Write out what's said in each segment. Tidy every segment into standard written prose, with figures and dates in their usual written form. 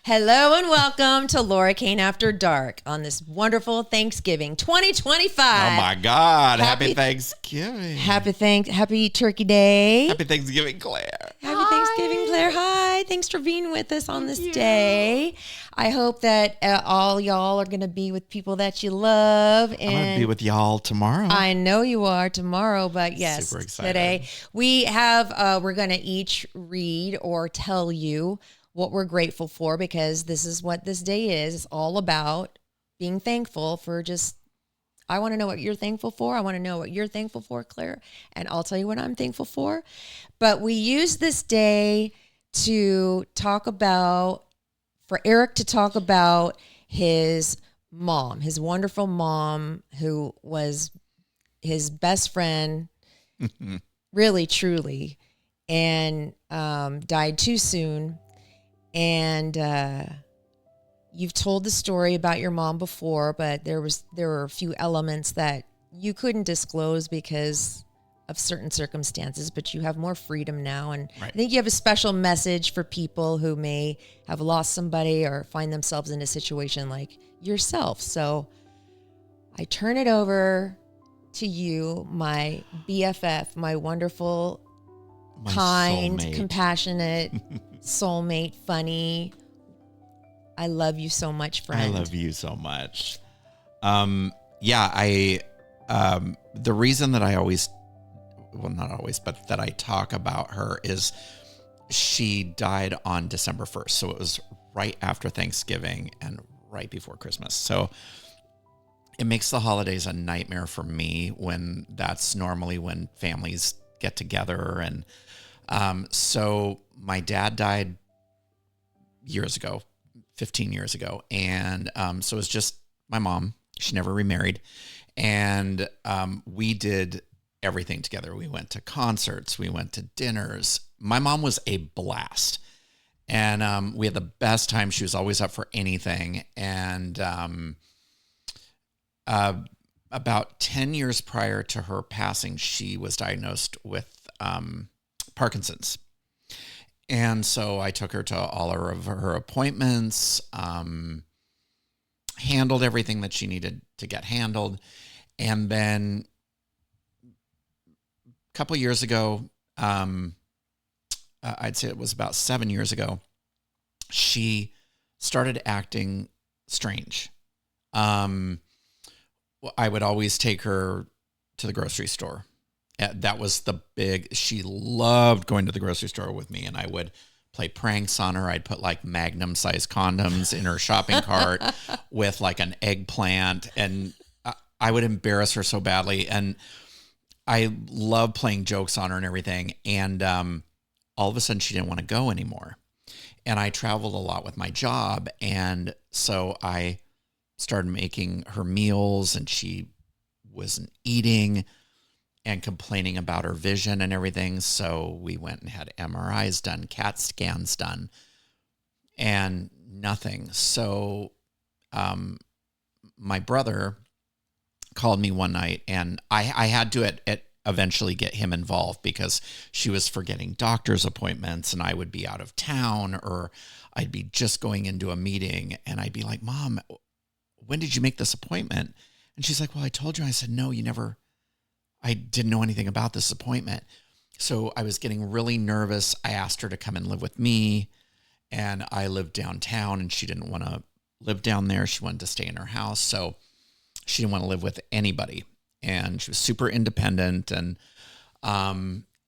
Hello and welcome to Laura Kane After Dark on this wonderful Thanksgiving 2025. Oh my God. Happy Thanksgiving. Happy Turkey Day. Happy Thanksgiving, Claire. Happy Thanksgiving, Claire. Hi. Thanks for being with us on this day. I hope that all y'all are going to be with people that you love. And I'm going to be with y'all tomorrow. I know you are tomorrow, but yes, Super excited. Today we have, we're going to each read or tell you what we're grateful for, because this is what this day is. It's all about being thankful for just, I want to know what you're thankful for. I want to know what you're thankful for, Claire, and I'll tell you what I'm thankful for. But we use this day to talk about, for Erik to talk about his mom, his wonderful mom, who was his best friend, really, truly, and died too soon. And you've told the story about your mom before, but there were a few elements that you couldn't disclose because of certain circumstances, but you have more freedom now. And right. I think you have a special message for people who may have lost somebody or find themselves in a situation like yourself. So I turn it over to you, my BFF, my wonderful, kind, soulmate. Compassionate, soulmate, funny. I love you so much, friend. I love you so much. The reason that I always, well, not always, but that I talk about her is she died on December 1st. So it was right after Thanksgiving and right before Christmas. So it makes the holidays a nightmare for me when that's normally when families get together. And so my dad died years ago, 15 years ago. And so it was just my mom. She never remarried. And we did everything together. We went to concerts. We went to dinners. My mom was a blast. And we had the best time. She was always up for anything. And about 10 years prior to her passing, she was diagnosed with Parkinson's. And so I took her to all of her appointments, handled everything that she needed to get handled. And then a couple years ago, I'd say it was about 7 years ago, she started acting strange. I would always take her to the grocery store. That was she loved going to the grocery store with me, and I would play pranks on her. I'd put like Magnum sized condoms in her shopping cart with like an eggplant, and I would embarrass her so badly. And I loved playing jokes on her and everything. And all of a sudden she didn't want to go anymore. And I traveled a lot with my job. And so I started making her meals, and she wasn't eating and complaining about her vision and everything. So we went and had MRIs done, CAT scans done, and nothing. So my brother called me one night, and I had to eventually get him involved because she was forgetting doctor's appointments, and I would be out of town, or I'd be just going into a meeting, and I'd be like, Mom, when did you make this appointment? And she's like, well, I told you. I said, no, you never. I didn't know anything about this appointment. So I was getting really nervous. I asked her to come and live with me, and I lived downtown, and she didn't want to live down there. She wanted to stay in her house. So she didn't want to live with anybody, and she was super independent. And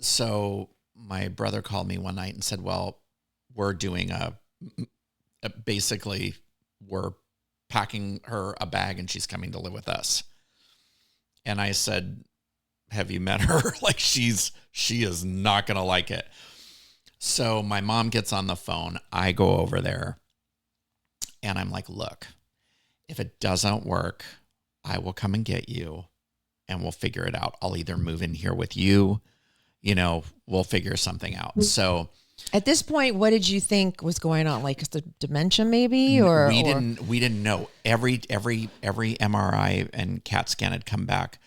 so my brother called me one night and said, well, we're doing basically we're packing her a bag, and she's coming to live with us. And I said, have you met her? Like she is not going to like it. So my mom gets on the phone. I go over there, and I'm like, look, if it doesn't work, I will come and get you, and we'll figure it out. I'll either move in here with you, we'll figure something out. So at this point, what did you think was going on? Like the dementia maybe, or we didn't know. Every MRI and CAT scan had come back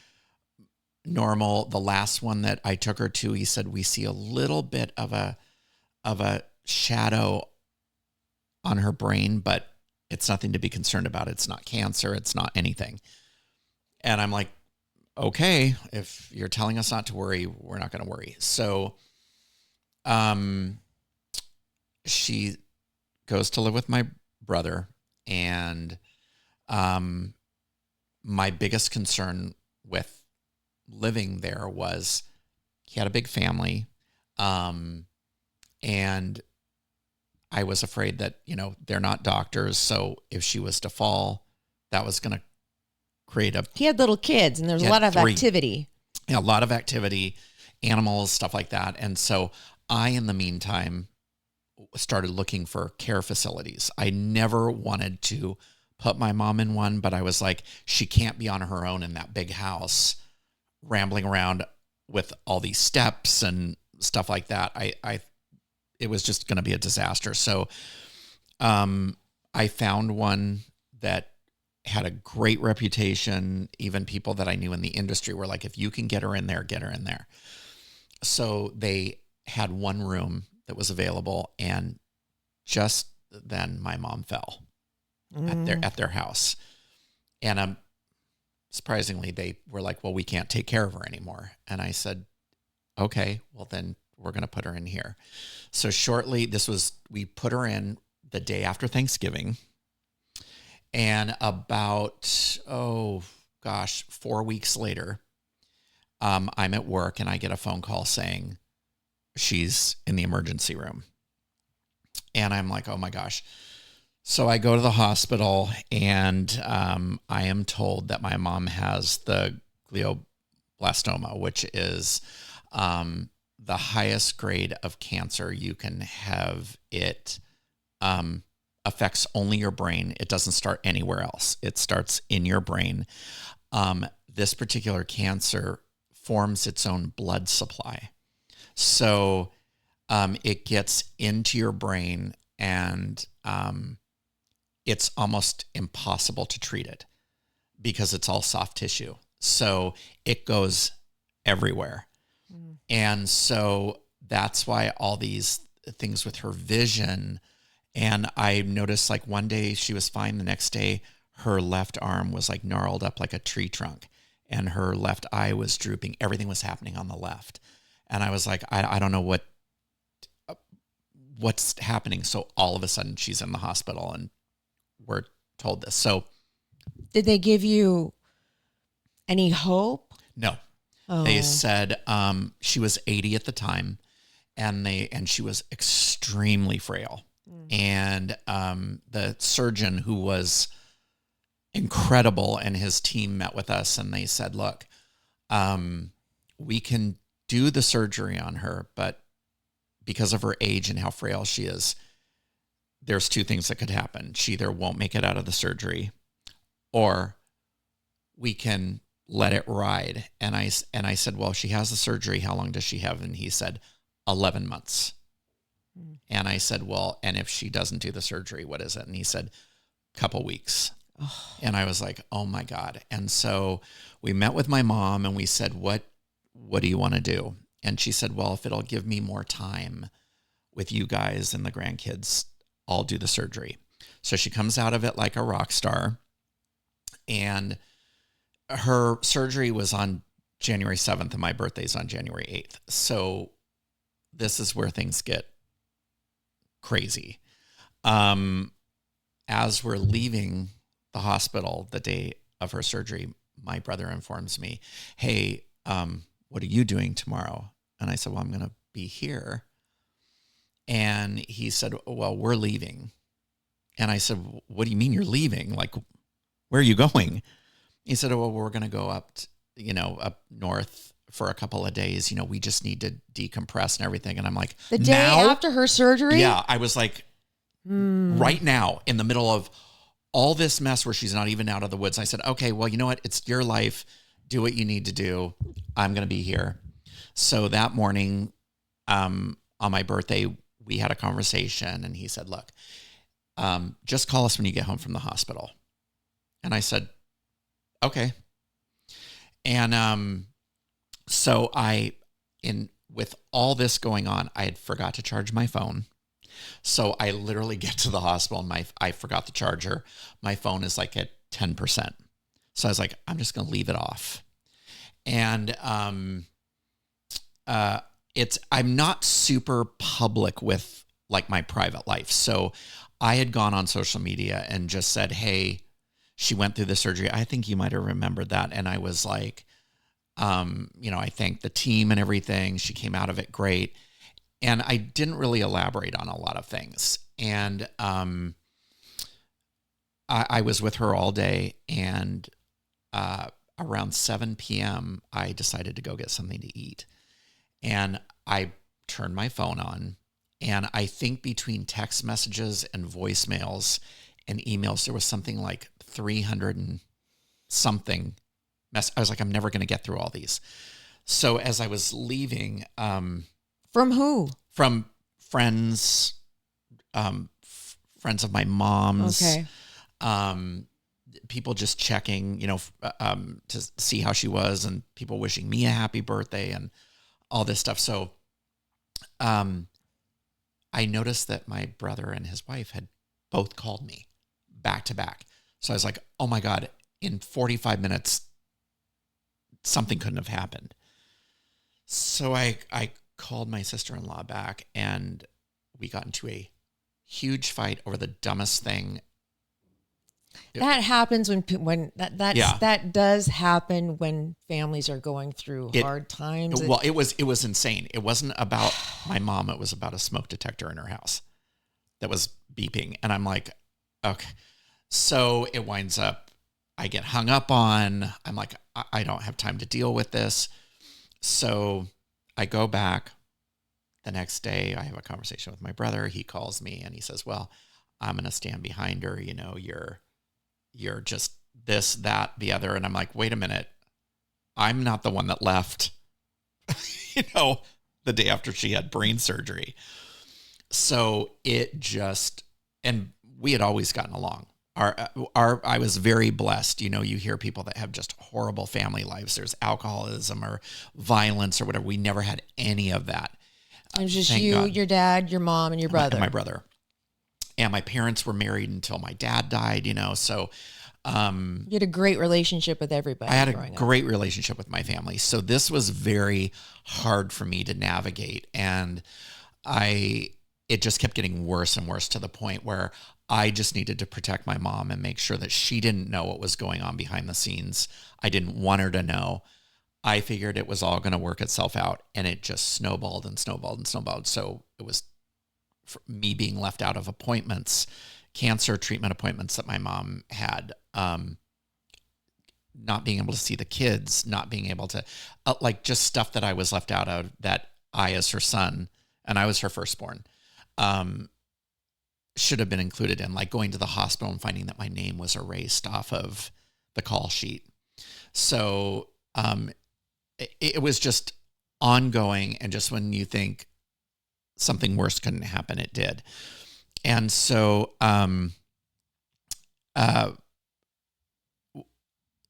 normal. The last one that I took her to, he said, we see a little bit of a shadow on her brain, but it's nothing to be concerned about. It's not cancer. It's not anything. And I'm like, okay, if you're telling us not to worry, we're not going to worry. So, she goes to live with my brother, and, my biggest concern with living there was he had a big family. And I was afraid that, they're not doctors. So if she was to fall, that was going to create He had little kids, and there's a lot of activity. A lot of activity, animals, stuff like that. And so I, in the meantime, started looking for care facilities. I never wanted to put my mom in one, but I was like, she can't be on her own in that big house, rambling around with all these steps and stuff like that. It was just going to be a disaster. So, I found one that had a great reputation. Even people that I knew in the industry were like, if you can get her in there, get her in there. So they had one room that was available, and just then my mom fell at their house. And surprisingly, they were like, well, we can't take care of her anymore. And I said, okay, well then we're going to put her in here. So shortly, we put her in the day after Thanksgiving. And about, 4 weeks later, I'm at work and I get a phone call saying she's in the emergency room. And I'm like, oh my gosh. So I go to the hospital, and I am told that my mom has the glioblastoma, which is the highest grade of cancer you can have. It affects only your brain. It doesn't start anywhere else. It starts in your brain. This particular cancer forms its own blood supply. So it gets into your brain, and it's almost impossible to treat it because it's all soft tissue. So it goes everywhere. And so that's why all these things with her vision. And I noticed, like, one day she was fine. The next day, her left arm was like gnarled up like a tree trunk, and her left eye was drooping. Everything was happening on the left. And I was like, I don't know what's happening. So all of a sudden she's in the hospital, and we're told this. So did they give you any hope? No. Oh. They said she was 80 at the time, and she was extremely frail. And the surgeon, who was incredible, and his team met with us, and they said, look, we can do the surgery on her, but because of her age and how frail she is, there's two things that could happen. She either won't make it out of the surgery, or we can let it ride. And I said, well, she has the surgery. How long does she have? And he said, 11 months. And I said, well, and if she doesn't do the surgery, what is it? And he said, couple weeks. And I was like, oh my God. And so we met with my mom, and we said, what do you want to do? And she said, well, if it'll give me more time with you guys and the grandkids, I'll do the surgery. So she comes out of it like a rock star. And her surgery was on January 7th, and my birthday's on January 8th. So this is where things get crazy. As we're leaving the hospital the day of her surgery, my brother informs me, hey, what are you doing tomorrow? And I said, well, I'm going to be here. And he said, well, we're leaving. And I said, what do you mean you're leaving? Like, where are you going? He said, oh, well, we're going to go up north for a couple of days. We just need to decompress and everything. And I'm like, the day after her surgery? Yeah. I was like, right now, in the middle of all this mess where she's not even out of the woods. I said, okay, well, you know what? It's your life. Do what you need to do. I'm going to be here. So that morning, on my birthday, we had a conversation, and he said, look, just call us when you get home from the hospital. And I said, okay. And so with all this going on, I had forgot to charge my phone. So I literally get to the hospital and I forgot the charger. My phone is like at 10%. So I was like, I'm just going to leave it off. And I'm not super public with like my private life. So I had gone on social media and just said, hey, she went through the surgery. I think you might have remembered that. And I was like, I thanked the team and everything. She came out of it great. And I didn't really elaborate on a lot of things. And I was with her all day. And around 7 p.m., I decided to go get something to eat. And I turned my phone on. And I think between text messages and voicemails and emails, there was something like 300 and something. I was like, I'm never going to get through all these. So as I was leaving, From who? from friends, friends of my mom's, Okay. people just checking, to see how she was, and people wishing me a happy birthday and all this stuff. So, I noticed that my brother and his wife had both called me back to back. So I was like, oh my God, in 45 minutes, something couldn't have happened. So I called my sister-in-law back, and we got into a huge fight over the dumbest thing. That happens that does happen when families are going through hard times. Well, it was insane. It wasn't about my mom. It was about a smoke detector in her house that was beeping. And I'm like, okay. So it winds up, I get hung up on. I'm like, I don't have time to deal with this. So I go back the next day. I have a conversation with my brother. He calls me and he says, well, I'm going to stand behind her. You're just this, that, the other. And I'm like, wait a minute. I'm not the one that left, the day after she had brain surgery. So and we had always gotten along. I was very blessed. You hear people that have just horrible family lives. There's alcoholism or violence or whatever. We never had any of that. It was just you, God. Your dad, your mom, and your brother. And my brother. And my parents were married until my dad died, so. You had a great relationship with everybody. I had a great relationship with my family. So this was very hard for me to navigate. And it just kept getting worse and worse to the point where I just needed to protect my mom and make sure that she didn't know what was going on behind the scenes. I didn't want her to know. I figured it was all going to work itself out, and it just snowballed and snowballed and snowballed. So it was me being left out of appointments, cancer treatment appointments that my mom had, not being able to see the kids, not being able to, just stuff that I was left out of that I, as her son, and I was her firstborn, should have been included in, like going to the hospital and finding that my name was erased off of the call sheet. So it was just ongoing. And just when you think something worse couldn't happen, it did. And so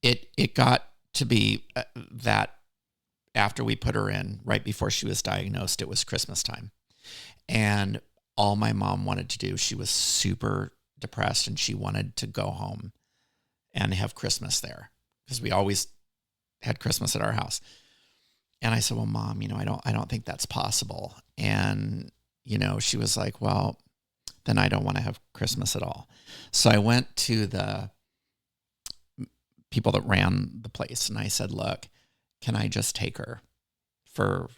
it got to be that after we put her in, right before she was diagnosed, it was Christmas time. And all my mom wanted to do, she was super depressed, and she wanted to go home and have Christmas there, because we always had Christmas at our house. And I said, well, Mom, I don't think that's possible. And, she was like, well, then I don't want to have Christmas at all. So I went to the people that ran the place, and I said, look, can I just take her for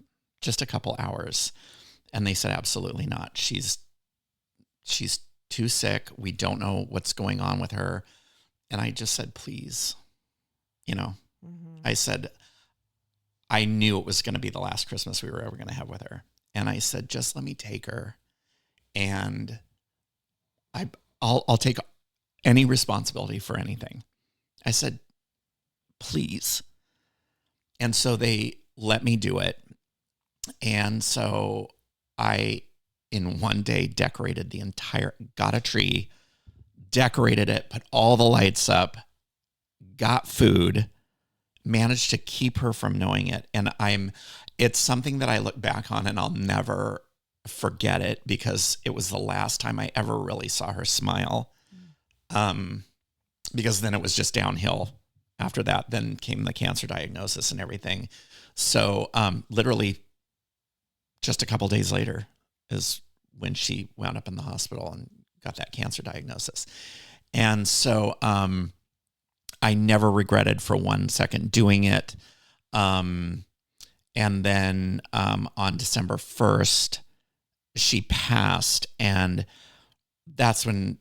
just a couple hours? And they said, absolutely not. She's too sick. We don't know what's going on with her. And I just said, please, I said, I knew it was going to be the last Christmas we were ever going to have with her. And I said, just let me take her, and I'll take any responsibility for anything. I said, please. And so they let me do it. And so I, in one day, got a tree, decorated it, put all the lights up, got food, managed to keep her from knowing it. And it's something that I look back on and I'll never forget it because it was the last time I ever really saw her smile. Because then it was just downhill after that. Then came the cancer diagnosis and everything. So literally just a couple days later is when she wound up in the hospital and got that cancer diagnosis. And so I never regretted for 1 second doing it. And then on December 1st, she passed. And that's when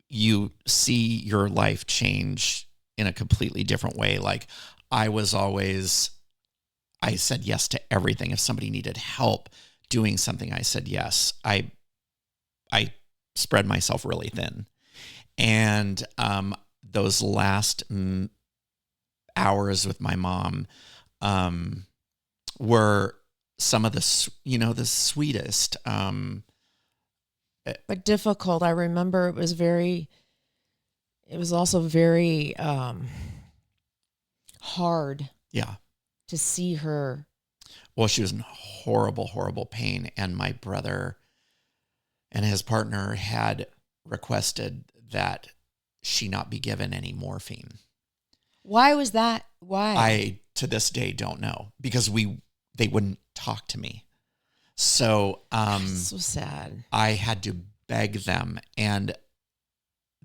you see your life change in a completely different way. Like I said yes to everything. If somebody needed help doing something, I said yes. I spread myself really thin. And those last hours with my mom were some of the sweetest. But difficult. I remember it was also very hard. Yeah. To see her. Well, she was in horrible, horrible pain. And my brother and his partner had requested that she not be given any morphine. Why was that? Why? I, to this day, don't know because they wouldn't talk to me. So, so sad. I had to beg them, and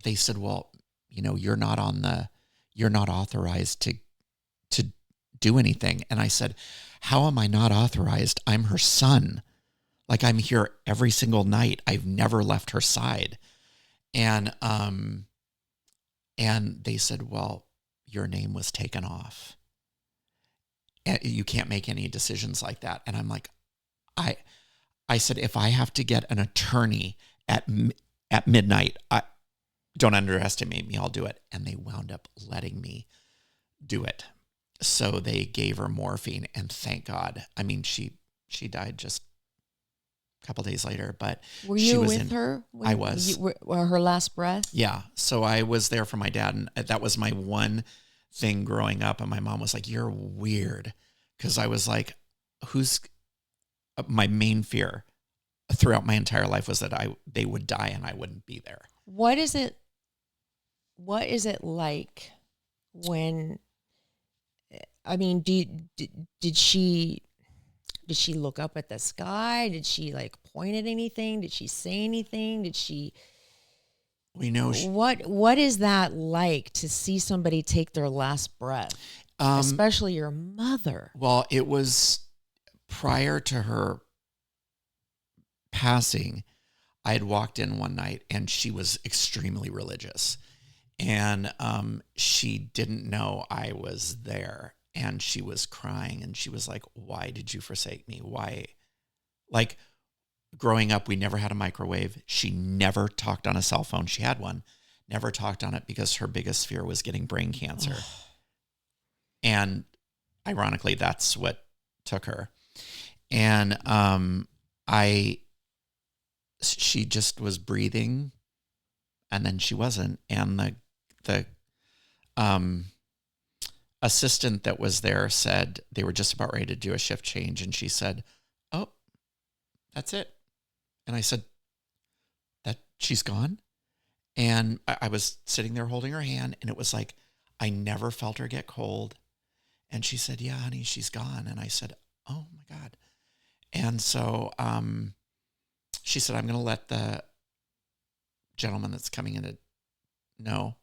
they said, well, you're not authorized to do anything. And I said, how am I not authorized? I'm her son. Like I'm here every single night. I've never left her side. And they said, well, your name was taken off. You can't make any decisions like that. And I'm like, I said, if I have to get an attorney at midnight, don't underestimate me. I'll do it. And they wound up letting me do it. So they gave her morphine, and thank God. I mean, she died just a couple days later, but were you with her? I was. Her last breath? Yeah. So I was there for my dad, and that was my one thing growing up. And my mom was like, you're weird. Because I was like, my main fear throughout my entire life was that they would die and I wouldn't be there. What is it like when, I mean, did she look up at the sky? Did she like point at anything? Did she say anything? We know what is that like to see somebody take their last breath, especially your mother? Well, it was prior to her passing. I had walked in one night, and she was extremely religious, and she didn't know I was there, and she was crying, and she was like, "Why did you forsake me? Why?" Like, growing up, we never had a microwave. She never talked on a cell phone. She had one, never talked on it because her biggest fear was getting brain cancer. And ironically, that's what took her. And she just was breathing, and then she wasn't. And the assistant that was there said they were just about ready to do a shift change, and she said, "Oh, that's it." And I said, "That she's gone?" And I was sitting there holding her hand, and it was like I never felt her get cold. And she said, "Yeah, honey, she's gone." And I said, "Oh my God." And so she said, "I'm going to let the gentleman that's coming in to know."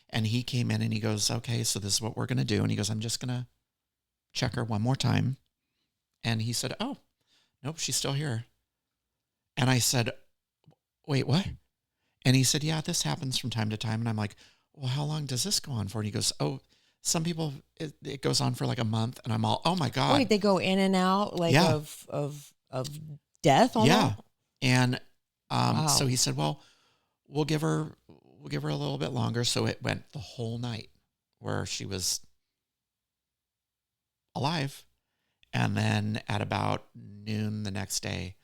And he came in and he goes, "Okay, so this is what we're going to do." And he goes, "I'm just going to check her one more time." And he said, "Oh, nope, she's still here." And I said, "Wait, what?" And he said, "Yeah, this happens from time to time." And I'm like, "Well, how long does this go on for?" And he goes, "Oh, some people, it goes on for like a month." And I'm all, "Oh my God." Wait, they go in and out like Yeah. of death almost? Yeah. And Wow. so he said, "Well, we'll give her a little bit longer." So it went the whole night where she was alive. And then at about noon the next day,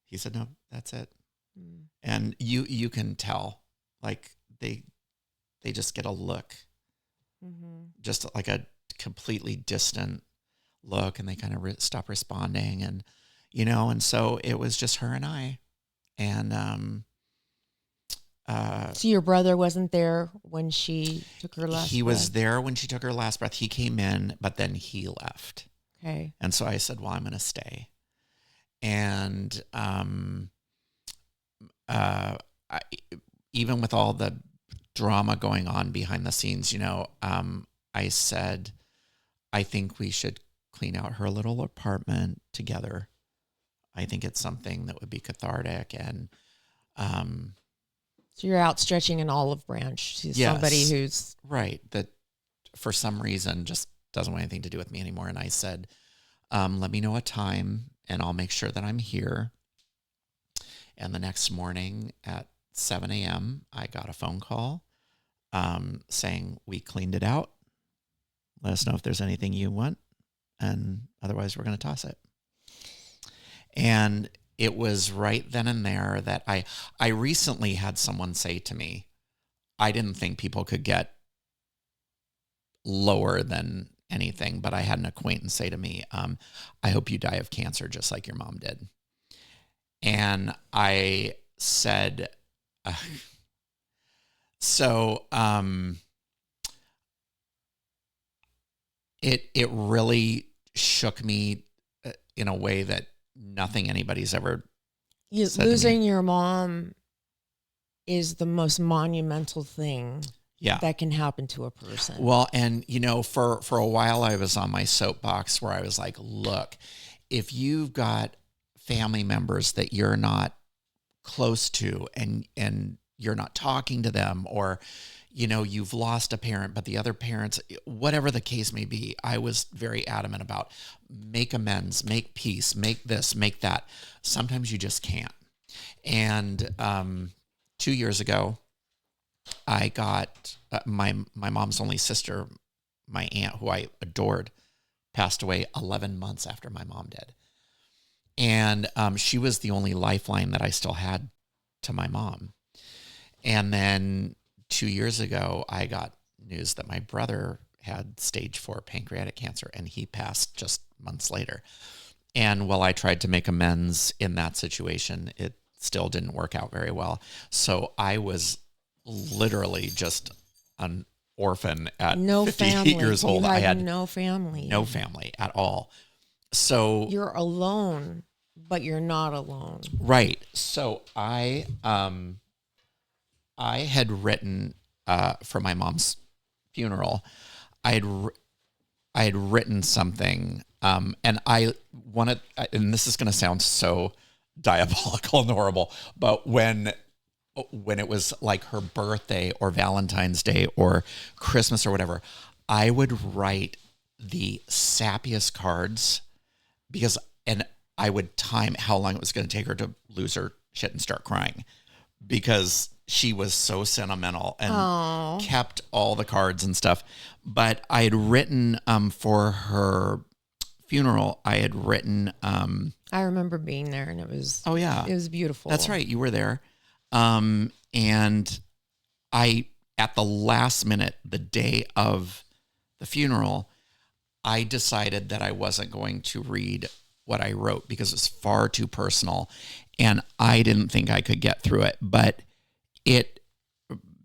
he said, "No, that's it." Mm. And you can tell, like they just get a look, just like a completely distant look, and they kind of stop responding. And and so it was just her and I. And So your brother wasn't there when she took her last he breath? was there when she took her last breath. He came in, but then he left. Okay. And so I said, well, I'm going to stay. And I, even with all the drama going on behind the scenes, I said, I think we should clean out her little apartment together. I think it's something that would be cathartic. And so you're out stretching an olive branch to somebody who's right, that for some reason just doesn't want anything to do with me anymore. And I said, let me know a time and I'll make sure that I'm here. And the next morning at 7 a.m., I got a phone call saying, we cleaned it out. Let us know if there's anything you want. And otherwise, we're going to toss it. And it was right then and there that I recently had someone say to me, I didn't think people could get lower than anything, but I had an acquaintance say to me, I hope you die of cancer just like your mom did. And I said, it really shook me in a way that nothing anybody's ever said losing to me. your mom is the most monumental thing that can happen to a person. Well, and for a while I was on my soapbox where I was like, look, if you've got family members that you're not close to and you're not talking to them, or you've lost a parent, but the other parents, whatever the case may be, I was very adamant about make amends, make peace, make this, make that. Sometimes you just can't. And 2 years ago, I got my mom's only sister, my aunt, who I adored, passed away 11 months after my mom did. And she was the only lifeline that I still had to my mom. And then 2 years ago, I got news that my brother had stage 4 pancreatic cancer, and he passed just months later. And while I tried to make amends in that situation, it still didn't work out very well. So I was literally just an orphan at 58 years old. I had no family. No family at all. So you're alone, but you're not alone. Right. So I had written for my mom's funeral. I had written something, and I wanted. And this is going to sound so diabolical and horrible, but when it was like her birthday or Valentine's Day or Christmas or whatever, I would write the sappiest cards and I would time how long it was going to take her to lose her shit and start crying, because she was so sentimental and kept all the cards and stuff. But I had written for her funeral, I had written... I remember being there, and it was... Oh, yeah. It was beautiful. That's right. You were there. And I, at the last minute, the day of the funeral, I decided that I wasn't going to read what I wrote because it's far too personal, and I didn't think I could get through it. But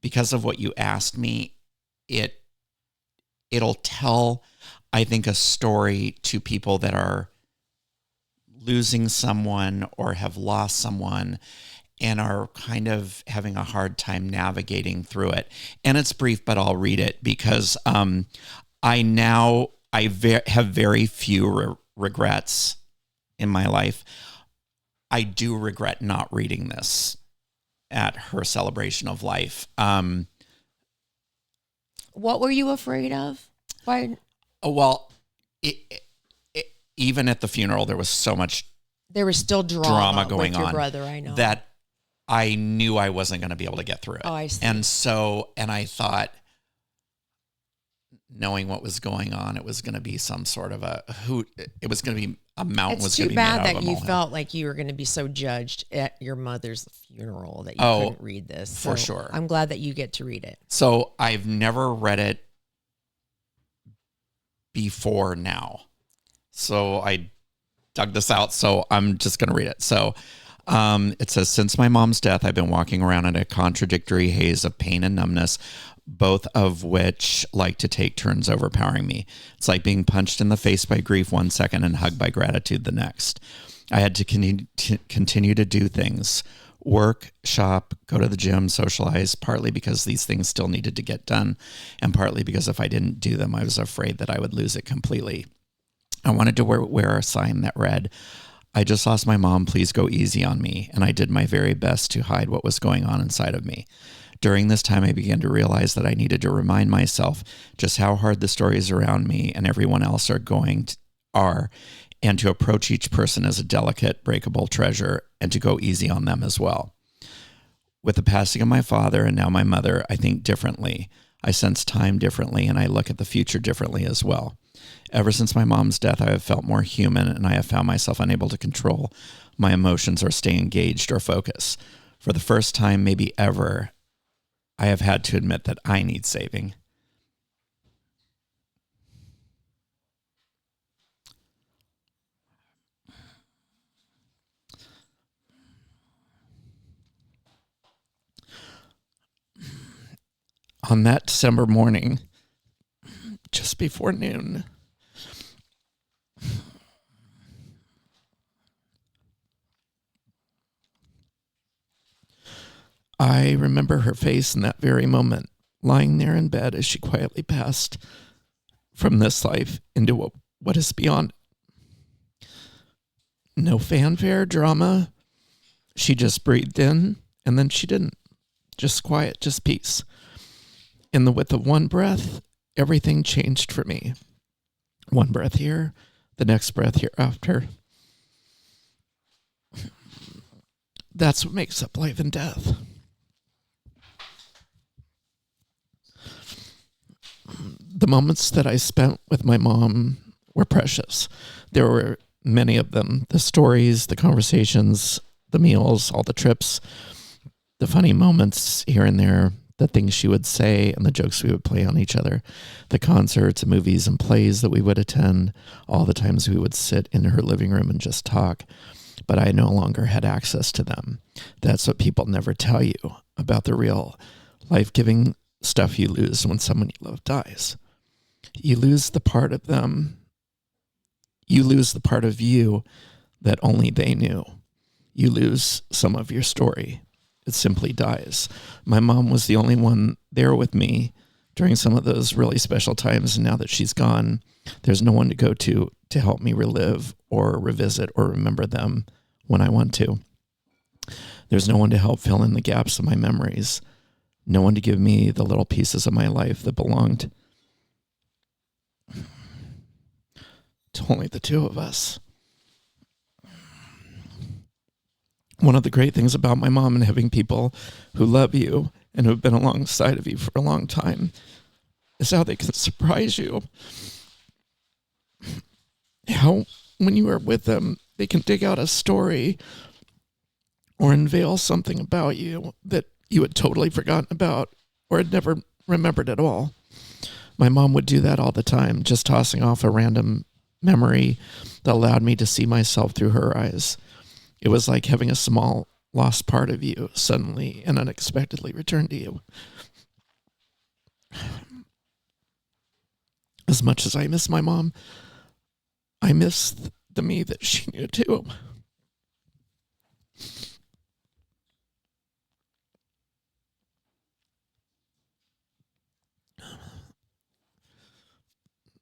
because of what you asked me, it'll tell, I think, a story to people that are losing someone or have lost someone and are kind of having a hard time navigating through it. And it's brief, but I'll read it because I have very few regrets in my life. I do regret not reading this at her celebration of life. What were you afraid of? Why? Well, even at the funeral, there was so much. There was still drama going with your on. Brother, I know that I knew I wasn't going to be able to get through it. Oh, I see. And I thought, knowing what was going on, it was going to be some sort of a hoot. It was going to be a mountain. It's too bad that you felt like you were going to be so judged at your mother's funeral that you couldn't read this. For sure. I'm glad that you get to read it. So I've never read it before now. So I dug this out, so I'm just going to read it. So it says, since my mom's death, I've been walking around in a contradictory haze of pain and numbness, both of which like to take turns overpowering me. It's like being punched in the face by grief one second and hugged by gratitude the next. I had to continue to do things, work, shop, go to the gym, socialize, partly because these things still needed to get done, and partly because if I didn't do them, I was afraid that I would lose it completely. I wanted to wear a sign that read, I just lost my mom, please go easy on me, and I did my very best to hide what was going on inside of me. During this time, I began to realize that I needed to remind myself just how hard the stories around me and everyone else are, and to approach each person as a delicate, breakable treasure, and to go easy on them as well. With the passing of my father and now my mother, I think differently. I sense time differently, and I look at the future differently as well. Ever since my mom's death, I have felt more human, and I have found myself unable to control my emotions or stay engaged or focus. For the first time, maybe ever, I have had to admit that I need saving. On that December morning, just before noon, I remember her face in that very moment, lying there in bed as she quietly passed from this life into what is beyond. No fanfare, drama. She just breathed in, and then she didn't. Just quiet, just peace. In the width of one breath, everything changed for me. One breath here, the next breath hereafter. That's what makes up life and death. The moments that I spent with my mom were precious. There were many of them. The stories, the conversations, the meals, all the trips, the funny moments here and there, the things she would say and the jokes we would play on each other, the concerts, movies, and plays that we would attend, all the times we would sit in her living room and just talk. But I no longer had access to them. That's what people never tell you about the real life-giving stuff you lose when someone you love dies. You lose the part of them. You lose the part of you that only they knew. You lose some of your story. It simply dies. My mom was the only one there with me during some of those really special times, and now that she's gone, there's no one to go to help me relive or revisit or remember them when I want to. There's no one to help fill in the gaps of my memories. No one to give me the little pieces of my life that belonged to only the two of us. One of the great things about my mom and having people who love you and who have been alongside of you for a long time is how they can surprise you. How, when you are with them, they can dig out a story or unveil something about you that you had totally forgotten about or had never remembered at all. My mom would do that all the time, just tossing off a random memory that allowed me to see myself through her eyes. It was like having a small lost part of you suddenly and unexpectedly return to you. As much as I miss my mom, I miss the me that she knew too.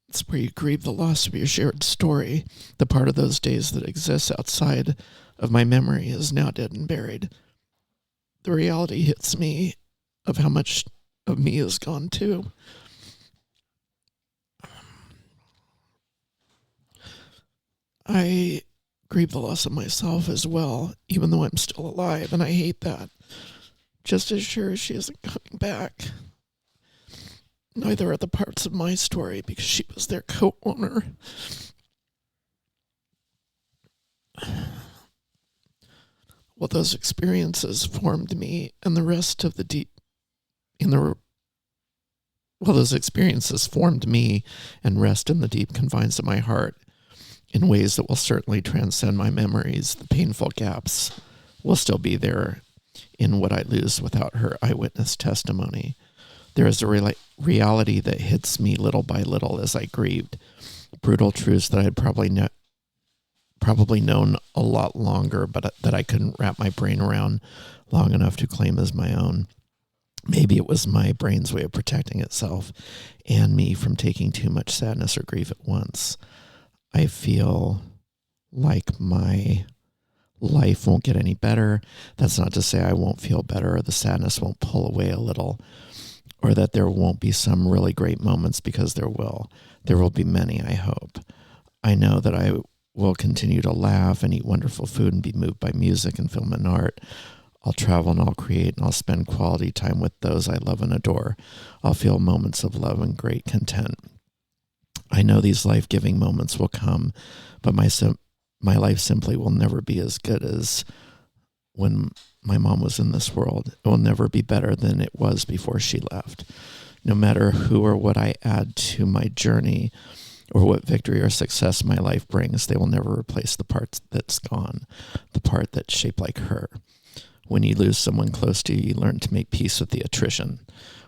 It's where you grieve the loss of your shared story. The part of those days that exists outside of my memory is now dead and buried. The reality hits me of how much of me is gone too. I grieve the loss of myself as well, even though I'm still alive, and I hate that. Just as sure as she isn't coming back. Neither are the parts of my story because she was their co-owner. Well, those experiences formed me and the rest of the deep those experiences formed me and rest in the deep confines of my heart. in ways that will certainly transcend my memories. The painful gaps will still be there in what I lose without her eyewitness testimony. There is a reality that hits me little by little as I grieved. Brutal truths that I had probably known a lot longer, but that I couldn't wrap my brain around long enough to claim as my own. Maybe it was my brain's way of protecting itself and me from taking too much sadness or grief at once. I feel like my life won't get any better. That's not to say I won't feel better or the sadness won't pull away a little, or that there won't be some really great moments, because there will. There will be many, I hope. I know that I will continue to laugh and eat wonderful food and be moved by music and film and art. I'll travel and I'll create and I'll spend quality time with those I love and adore. I'll feel moments of love and great content. I know these life-giving moments will come, but my life simply will never be as good as when my mom was in this world. It will never be better than it was before she left. No matter who or what I add to my journey or what victory or success my life brings, they will never replace the part that's gone, the part that's shaped like her. When you lose someone close to you, you learn to make peace with the attrition,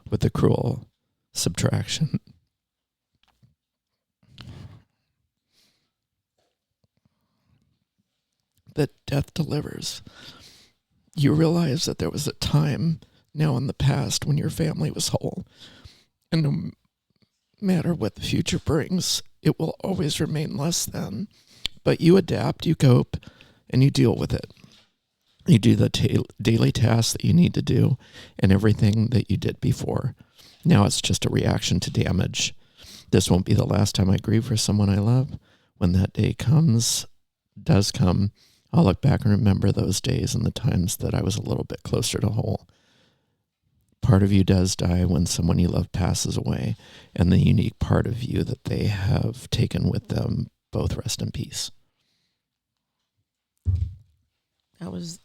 with the cruel subtraction. That death delivers. You realize that there was a time now in the past when your family was whole, and no matter what the future brings, it will always remain less than. But you adapt, you cope, and you deal with it. You do the daily tasks that you need to do and everything that you did before. Now it's just a reaction to damage. This won't be the last time I grieve for someone I love. When that day does come, I'll look back and remember those days and the times that I was a little bit closer to whole. Part of you does die when someone you love passes away, and the unique part of you that they have taken with them both rest in peace. That was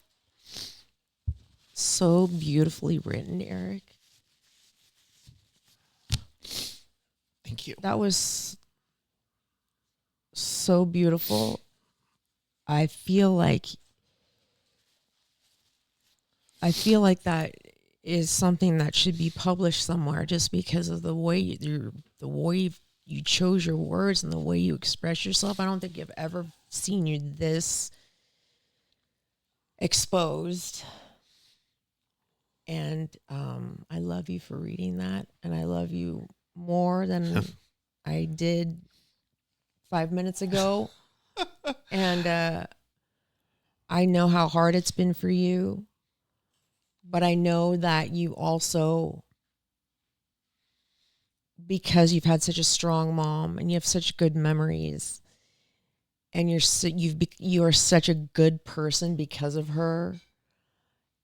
so beautifully written, Erik. Thank you. That was so beautiful. I feel like that is something that should be published somewhere, just because of the way you chose your words and the way you express yourself. I don't think I've ever seen you this exposed. And I love you for reading that, and I love you more than I did 5 minutes ago. And I know how hard it's been for you, but I know that you also, because you've had such a strong mom and you have such good memories, and you are such a good person because of her.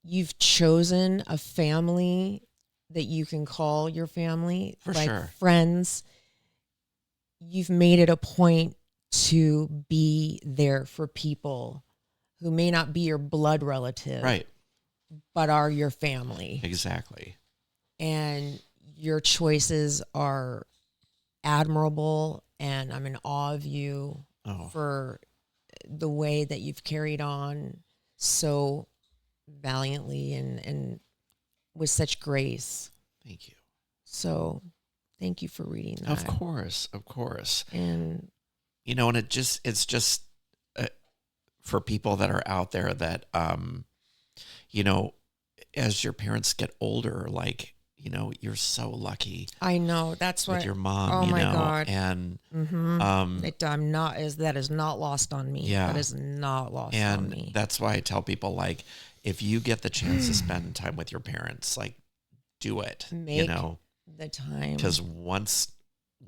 You've chosen a family that you can call your family, For like sure. friends. You've made it a point to be there for people who may not be your blood relative, Right. but are your family. Exactly. And your choices are admirable, and I'm in awe of you for the way that you've carried on so valiantly and with such grace. Thank you. So thank you for reading that. Of course. And and it's just for people that are out there that, as your parents get older, like, you're so lucky. I know, that's with what your mom, oh my God. and, that is not lost on me. Yeah. That is not lost on me. And that's why I tell people, like, if you get the chance to spend time with your parents, like, do it, Make the time. because once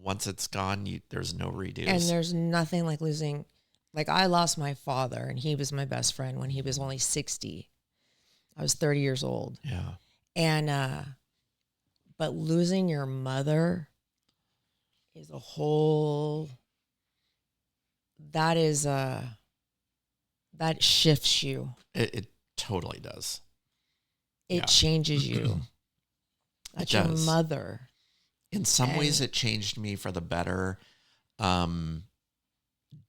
it's gone, there's no redos. And there's nothing like losing, like I lost my father, and he was my best friend when he was only 60. I was 30 years old. Yeah. And, but losing your mother is a whole, that shifts you. It totally does. It changes you. That's your does. mother. In some ways, it changed me for the better.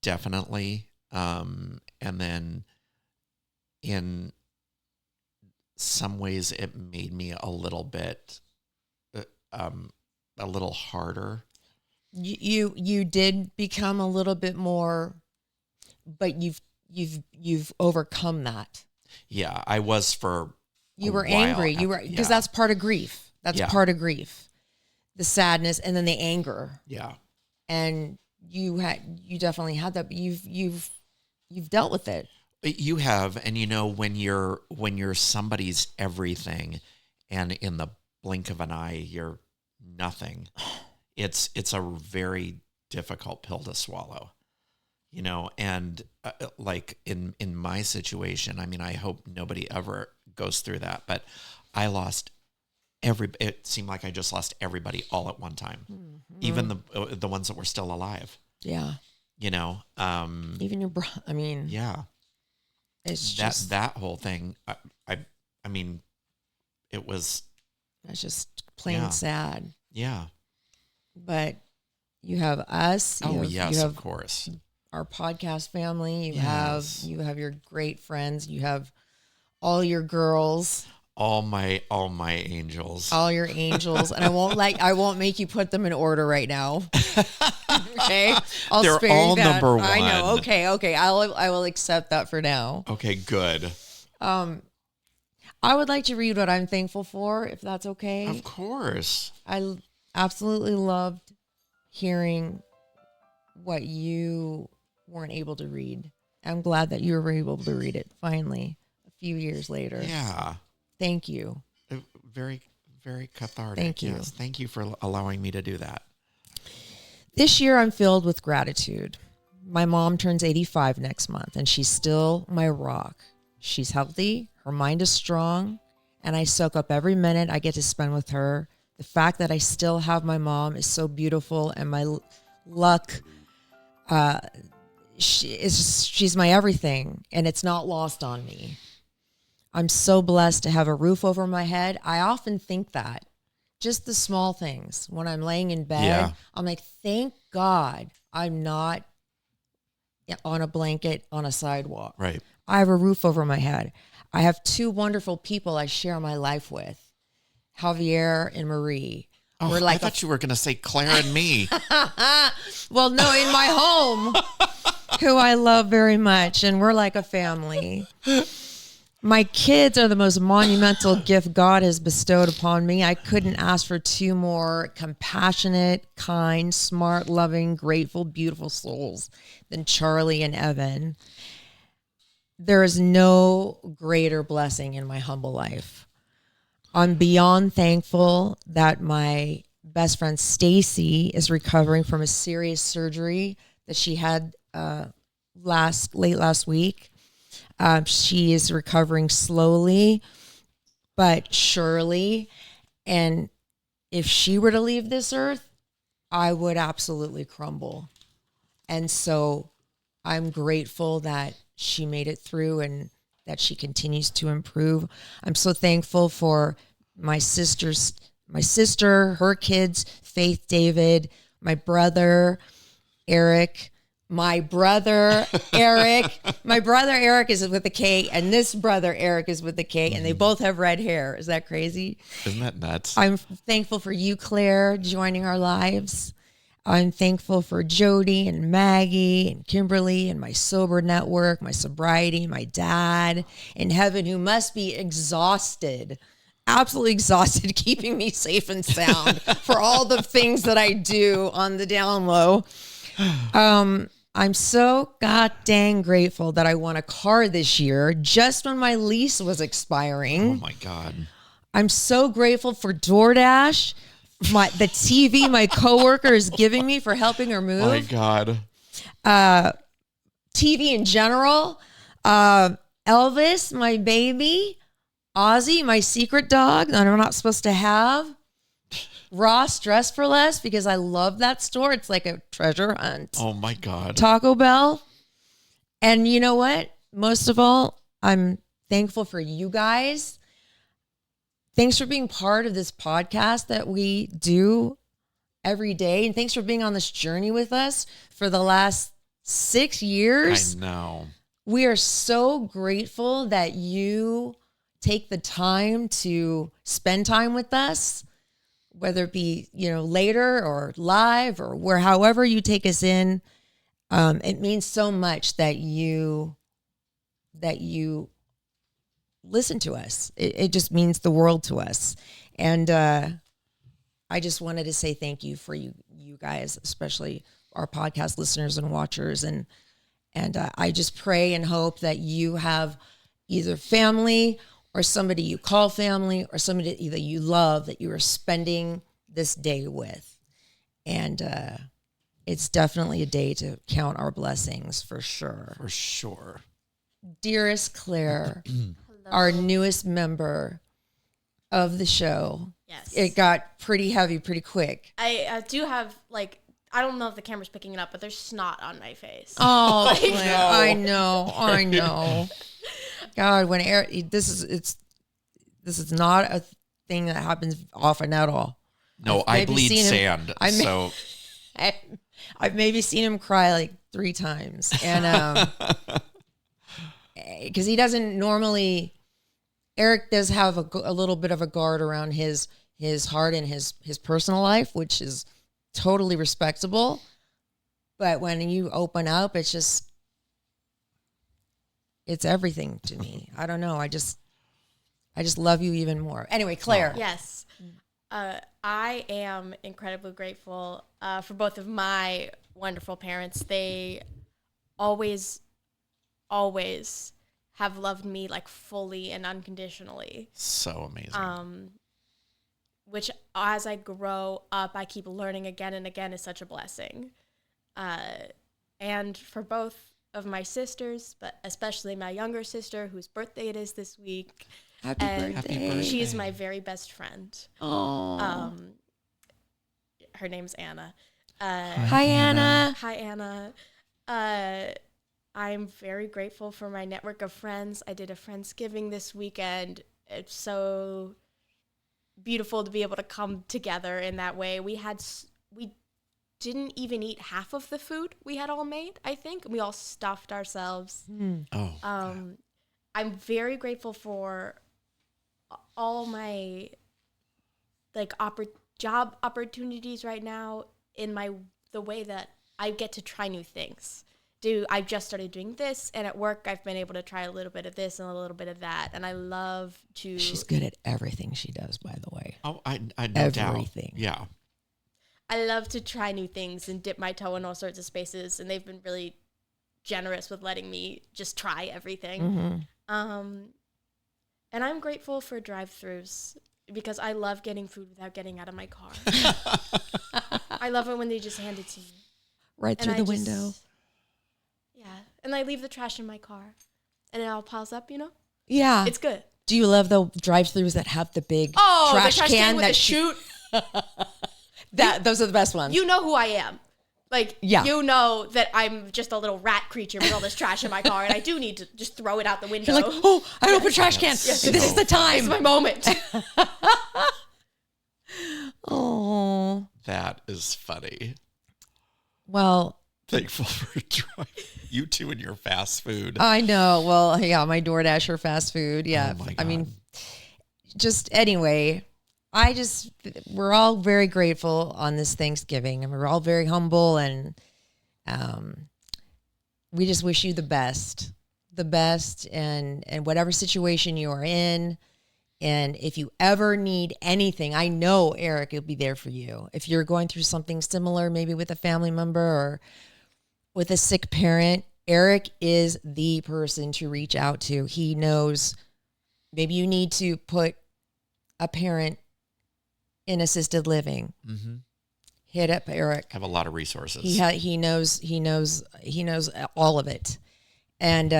definitely. And then in some ways it made me a little bit, a little harder. You did become a little bit more, but you've overcome that. Yeah, I was for You a were while. angry. You were, because that's part of grief. That's part of grief. The sadness and then the anger. Yeah. And you definitely had that, but you've dealt with it. You have, and you know, when you're somebody's everything, and in the blink of an eye you're nothing, it's a very difficult pill to swallow, you know. And like in my situation, I mean, I hope nobody ever goes through that, but I lost it seemed like I just lost everybody all at one time, even the ones that were still alive. Yeah. You know, even your brother. I mean, yeah. It's that whole thing. I mean, it's just plain sad. Yeah. But you have us. Yes, of course. Our podcast family. You have your great friends. You have all your girls. All my angels. All your angels. And I won't make you put them in order right now. Okay. They're all number one. I know. Okay. I will accept that for now. Okay, good. I would like to read what I'm thankful for, if that's okay. Of course. I absolutely loved hearing what you weren't able to read. I'm glad that you were able to read it finally a few years later. Yeah. Thank you. Very, very cathartic. Thank you. Yes. Thank you for allowing me to do that. This year, I'm filled with gratitude. My mom turns 85 next month, and she's still my rock. She's healthy, her mind is strong, and I soak up every minute I get to spend with her. The fact that I still have my mom is so beautiful, and my luck, she's my everything, and it's not lost on me. I'm so blessed to have a roof over my head. I often think that. Just the small things. When I'm laying in bed, I'm like, thank God I'm not on a blanket on a sidewalk. Right. I have a roof over my head. I have two wonderful people I share my life with, Javier and Marie. Oh, I thought you were going to say Claire and me. Well, no, in my home, who I love very much, and we're like a family. My kids are the most monumental gift God has bestowed upon me. I couldn't ask for two more compassionate, kind, smart, loving, grateful, beautiful souls than Charlie and Evan. There is no greater blessing in my humble life. I'm beyond thankful that my best friend Stacy is recovering from a serious surgery that she had late last week. She is recovering slowly, but surely. And if she were to leave this earth, I would absolutely crumble. And so I'm grateful that she made it through and that she continues to improve. I'm so thankful for my sister, her kids, Faith, David, my brother, Erik, my brother Erik. My brother Erik is with a K, and this brother Erik is with a K, and they both have red hair. Is that crazy? Isn't that nuts? I'm thankful for you, Claire, joining our lives. I'm thankful for Jody and Maggie and Kimberly and my sober network, my sobriety, my dad in heaven, who must be exhausted, absolutely exhausted, keeping me safe and sound for all the things that I do on the down low. I'm so god dang grateful that I won a car this year, just when my lease was expiring. Oh my God. I'm so grateful for DoorDash, the TV my coworker is giving me for helping her move. Oh my God. TV in general. Elvis, my baby. Ozzy, my secret dog that I'm not supposed to have. Ross, Dress for Less, because I love that store. It's like a treasure hunt. Oh my God. Taco Bell. And you know what? Most of all, I'm thankful for you guys. Thanks for being part of this podcast that we do every day. And thanks for being on this journey with us for the last 6 years. I know. We are so grateful that you take the time to spend time with us, whether it be, later or live or however you take us in. It means so much that you listen to us. It just means the world to us. And I just wanted to say thank you for you guys, especially our podcast listeners and watchers. And I just pray and hope that you have either family or somebody you call family or somebody that you love that you are spending this day with. And it's definitely a day to count our blessings for sure. For sure. Dearest Claire, our newest member of the show. Yes. It got pretty heavy pretty quick. I do have, I don't know if the camera's picking it up, but there's snot on my face. Oh, Claire, no. I know. God, when Erik, this is not a thing that happens often at all. No, I bleed sand. I've maybe seen him cry 3 times, and because he doesn't normally. Erik does have a little bit of a guard around his heart and his personal life, which is totally respectable. But when you open up, it's everything to me. I don't know. I just love you even more. Anyway, Claire. Yes. I am incredibly grateful for both of my wonderful parents. They always have loved me fully and unconditionally. So amazing. Which as I grow up, I keep learning again and again is such a blessing. And for both of my sisters, but especially my younger sister, whose birthday it is this week. Happy birthday. She is my very best friend. Oh. Her name's Anna. Hi, Anna. Hi, Anna. I'm very grateful for my network of friends. I did a Friendsgiving this weekend. It's so beautiful to be able to come together in that way. We didn't even eat half of the food we had all made, I think. We all stuffed ourselves. I'm very grateful for all my job opportunities right now in the way that I get to try new things. I've just started doing this, and at work I've been able to try a little bit of this and a little bit of that, and I love to. She's good at everything she does, by the way. Oh, I no doubt. Everything. Yeah. I love to try new things and dip my toe in all sorts of spaces, and they've been really generous with letting me just try everything. Mm-hmm. And I'm grateful for drive-thrus because I love getting food without getting out of my car. I love it when they just hand it to me. Right through the window. Yeah. And I leave the trash in my car. And it all piles up, Yeah. It's good. Do you love the drive-thrus that have the big trash can with the chute? Those are the best ones. You know who I am. Yeah. You know that I'm just a little rat creature with all this trash in my car, and I do need to just throw it out the window. You're like, oh, I don't open trash can. Yes, this is the time. It's my moment. Oh. That is funny. Well. Thankful for you two and your fast food. I know. Well, yeah, my DoorDash or fast food. Yeah. Oh my God. I mean, just anyway, we're all very grateful on this Thanksgiving, and we're all very humble, and we just wish you the best and whatever situation you are in. And if you ever need anything, I know Erik will be there for you. If you're going through something similar, maybe with a family member or with a sick parent, Erik is the person to reach out to. He knows maybe you need to put a parent in assisted living. Mm-hmm. Hit up Erik. Have a lot of resources. He knows all of it. And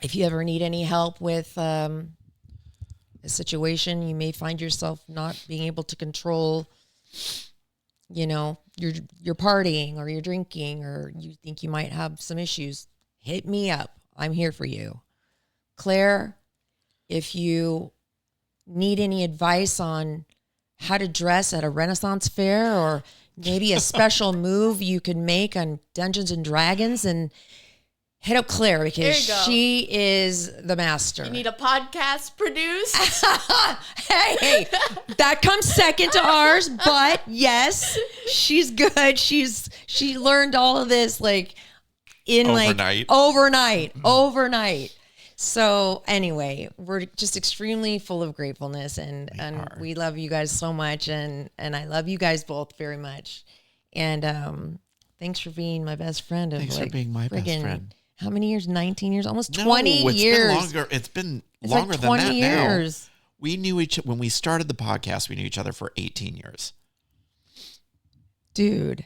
if you ever need any help with a situation, you may find yourself not being able to control, you're partying or you're drinking, or you think you might have some issues, hit me up. I'm here for you. Claire, if you need any advice on how to dress at a Renaissance fair, or maybe a special move you could make on Dungeons and Dragons and hit up Claire because There you go. she is the master. You need a podcast produced? Hey, that comes second to ours, but yes, she's good. She learned all of this like in overnight. So anyway, we're just extremely full of gratefulness and we love you guys so much and I love you guys both very much. And thanks for being my best friend. Thanks for being my best friend. How many years? 19 years? Almost 20 it's years. Been longer. It's been longer like than 20 that years. now. We knew when we started the podcast, we knew each other for 18 years. Dude.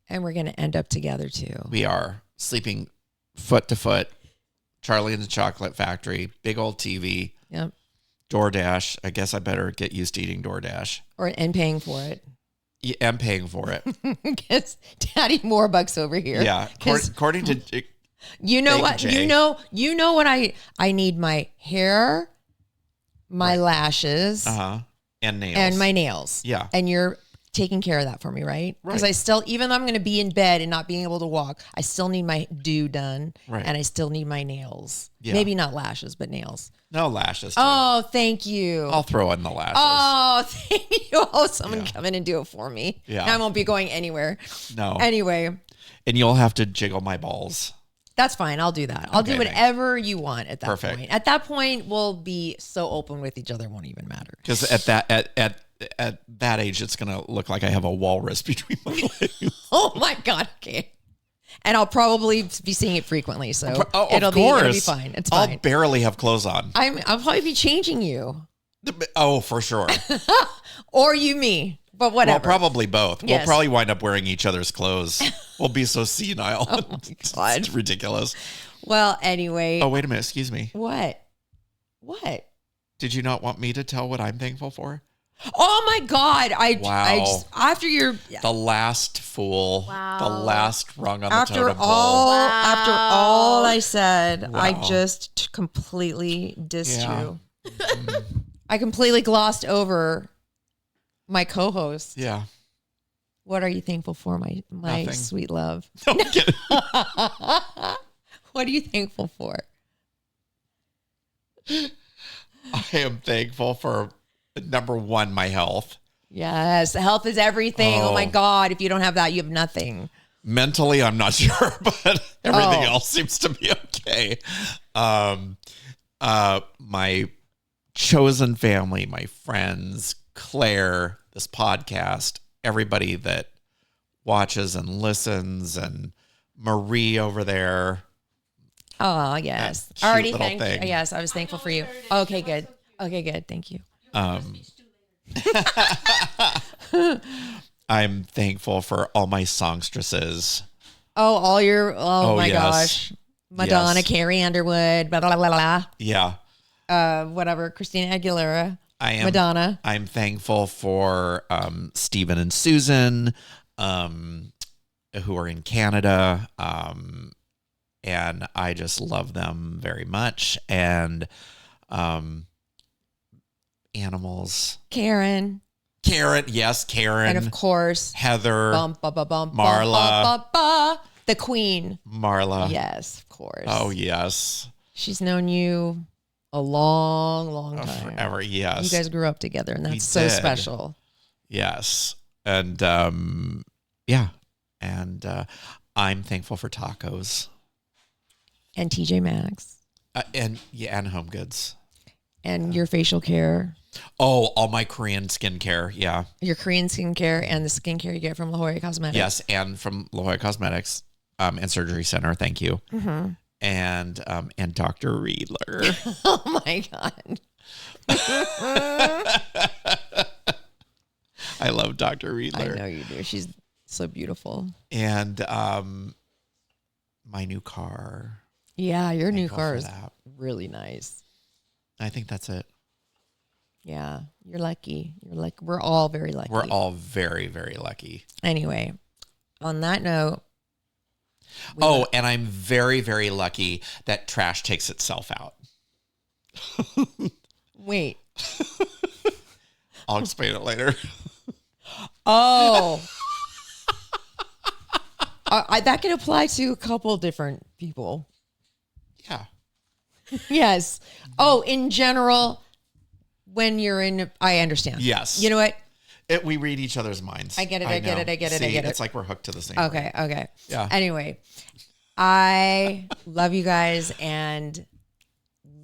And we're going to end up together too. We are sleeping foot to foot. Charlie and the Chocolate Factory, big old TV. Yep. DoorDash. I guess I better get used to eating DoorDash. And paying for it. Yeah, I'm paying for it. Because Daddy more bucks over here. Yeah. According to you know what? Jay. You know what I need my hair, my lashes, and nails. And my nails. Yeah. And you're taking care of that for me, right? Because I still, even though I'm going to be in bed and not being able to walk, I still need my do done. Right. And I still need my nails. Yeah. Maybe not lashes, but nails. No lashes. Too. Oh, thank you. I'll throw in the lashes. Oh, thank you. Oh, someone come in and do it for me. Yeah. I won't be going anywhere. No. Anyway. And you'll have to jiggle my balls. That's fine. I'll do that. I'll do whatever you want at that Perfect. point. At that point, we'll be so open with each other, it won't even matter. Because at that age, it's going to look like I have a walrus between my legs. Oh my God. Okay. And I'll probably be seeing it frequently. So it'll be fine. It's fine. I'll barely have clothes on. I'll probably be changing you. Oh, for sure. Or you me. But whatever. Well, probably both. Yes. We'll probably wind up wearing each other's clothes. We'll be so senile. Oh my God. It's ridiculous. Well, anyway. Oh, wait a minute. Excuse me. What? Did you not want me to tell what I'm thankful for? Oh my God. I just, after the last fool, the last rung on the after totem pole. After all I said, I just completely dissed you. I completely glossed over my co-host. Yeah. What are you thankful for, my Nothing. sweet love? No, I'm kidding. What are you thankful for? I am thankful for, number one, my health. Yes, health is everything. Oh my God. If you don't have that, you have nothing. Mentally, I'm not sure, but everything else seems to be okay. My chosen family, my friends, Claire, this podcast, everybody that watches and listens, and Marie over there. Oh, yes. That Already cute thanked. little thing. Yes, I was thankful for you. Okay, good. Thank you. I'm thankful for all my songstresses. Oh my yes. gosh. Madonna, Yes. Carrie Underwood, blah, blah, blah, blah, Yeah. blah. Whatever, Christina Aguilera, Madonna. I'm thankful for Stephen and Susan, who are in Canada. And I just love them very much. And animals. Karen. Yes, Karen. And of course, Heather. Marla. The queen. Marla. Yes, of course. Oh, yes. She's known you a long, long time. Forever, yes. You guys grew up together, and We that's so did. special. Yes. And yeah. And I'm thankful for tacos. And TJ Maxx. And Home Goods. And your facial care. Oh, all my Korean skincare. Yeah. Your Korean skincare and the skincare you get from La Jolla Cosmetics. Yes. And from La Jolla Cosmetics and Surgery Center. Thank you. Mm-hmm. And Dr. Riedler. Oh my God. I love Dr. Riedler. I know you do. She's so beautiful. And my new car. Yeah, your new Thankful car for is that. really nice. I think that's it. Yeah, you're lucky. We're all very lucky. We're all very, very lucky. Anyway, on that note. And I'm very, very lucky that trash takes itself out. Wait. I'll explain it later. Oh. That can apply to a couple different people. Yeah. Yes. Oh, in general, when you're in, I understand. Yes. You know what? We read each other's minds. I get it. know. I get it. It's like we're hooked to the same. Okay. Okay. Yeah. Anyway, I love you guys and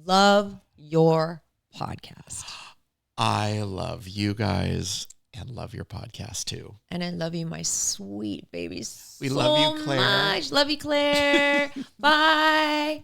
love your podcast. I love you guys and love your podcast too. And I love you, my sweet babies. We love you, Claire. Much. Love you, Claire. Bye.